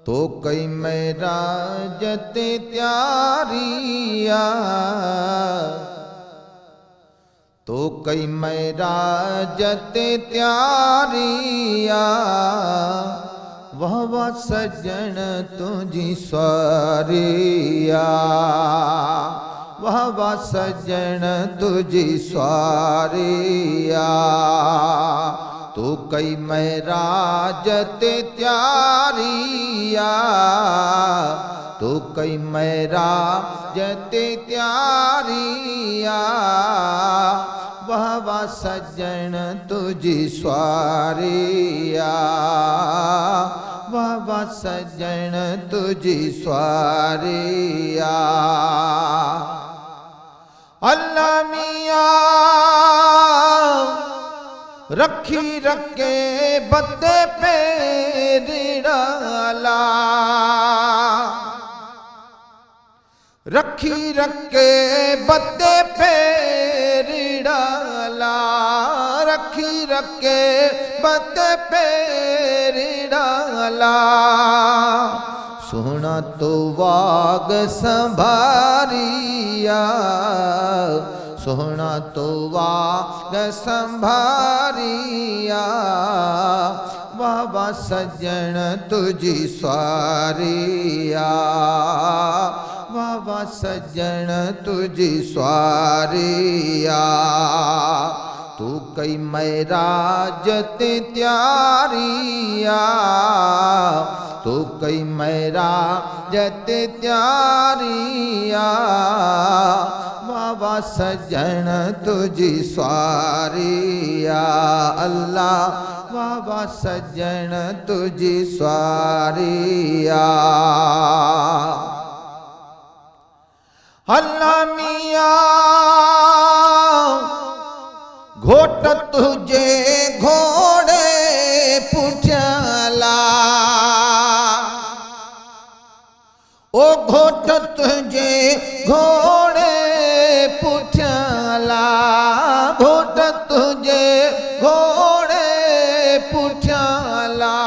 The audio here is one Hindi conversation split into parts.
तो कई मेरा जते त्यारिया, तो कई मेरा जते त्यारिया, वाह वाह सजन तुझी स्वारिया, वाह वाह सजन तुझी स्वारिया। तो कई मेरा जते त्यारिया, तो कई मेरा जते त्यारिया, वाह वाह सजन तुझी स्वारिया, वाह वाह सजन तुझी स्वारिया। अल्लाह मियाँ रखी रखे बदे पे रिड़ाला, रखी रखे बदे पे रिड़ाला, रखी रखे बदे पे रिड़ाला। सोना तो वाग संभारिया, सोना तो वाग संभारिया, वाह वाह सजन तुझी स्वारिया, वाह वाह सजन तुझी स्वारिया। तू कई मेरा जते त्यारिया, तू कई मेरा जते त्यारिया, वाह वाह सजन तुझी स्वारिया। अल्लाह वाह वाह सजन तुझी स्वारिया। अल्लाह मियाँ घोट तुझे घोड़े पुछला, ओ घोट तुझे घोड़े पुछला, घोट तुझे घोड़े पुछला।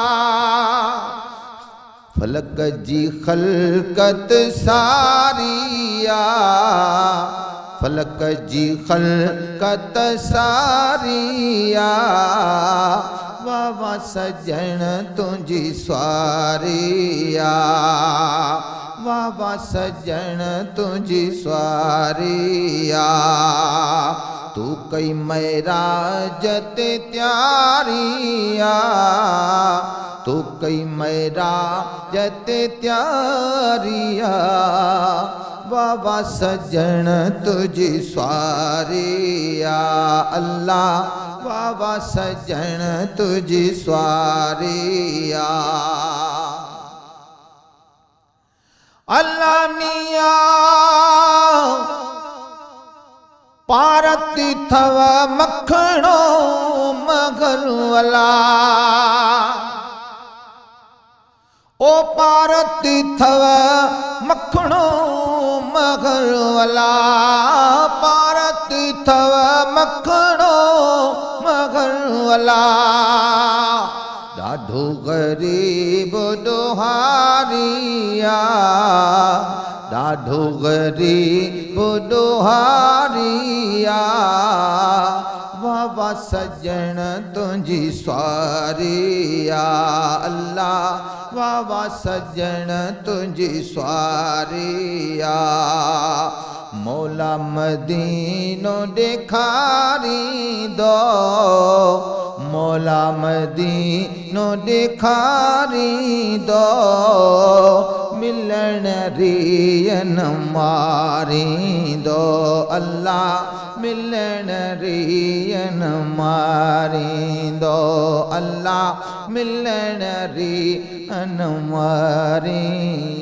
फलक जी खलकत सारिया, फलक जी खलकत सारिया, वाह वाह सजन तुझी स्वारिया, वाह वाह सजन तुझी स्वारिया। तू कई मेरा जते त्यारिया, तू कई मेरा जते त्यारिया, वाह वाह सजन तुझी स्वारिया। अल्लाह वाह वाह सजन तुझी स्वारिया। अल्लाह मियाँ पारती थव मखणो मगरवला, ओ पारती थव मखणो मगरवला, पारती थव मखणो मगरवला। ॾाढो ग़रीब ॾोहारिया, ॾाढो ग़रीब ॾोहारिया, वाह वाह सजन तुझी स्वारिया। अल्लाह वाह वाह सजन तुझी स्वारिया। मौला मदीनो ॾेखारी दो, मौला मदीनो ॾेखारी दो, मिलन रियन मारींदो। अल्लाह मिलन रियन मारींदो, अल्लाह मिलन रियन मारींदो।